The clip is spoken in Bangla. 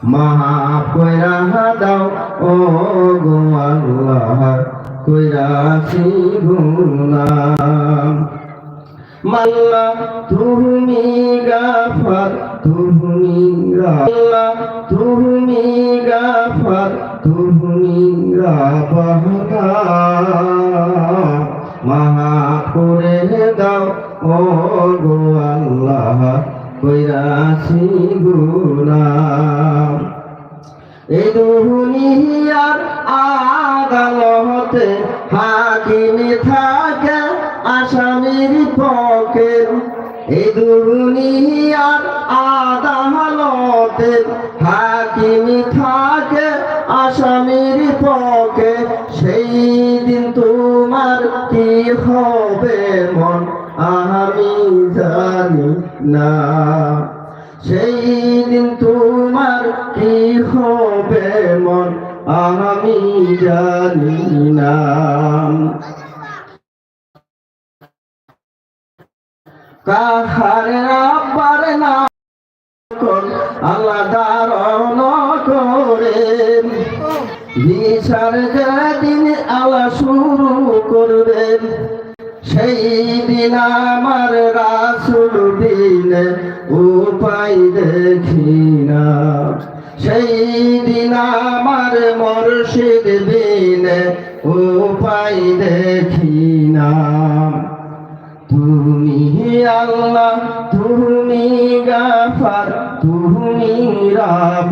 মাফ কইরা দাও ও গো আল্লাহ কইরাছি গুনাহ মাল্লা তুমি গাফার তুমি আল্লাহ তুমি গাফার তুমি রহমান মাফ করে দাও ও গো আল্লাহ কইরাছি গুনাহ এই দুনিয়ার আদালতে হাকিম থাকে আসামির পক্ষে এই দুনিয়ার আদালতে হাকিম থাকে আসামির পক্ষে সেই দিন তোমার কি হবে মন আমি জানি না সেই দিন তোমার কি হবে মন আমি জানি না কাহার আব্বার নাম আলাদা রন করে বিচার যেদিন আল্লাহ শুরু করবেন সেই দিন আমার রাসূল দিনে উপায় দেখি না সেই দিন আমার মুর্শিদ দিনে উপায় দেখি না তুমি আল্লাহ তুমি গাফার তুমি রাব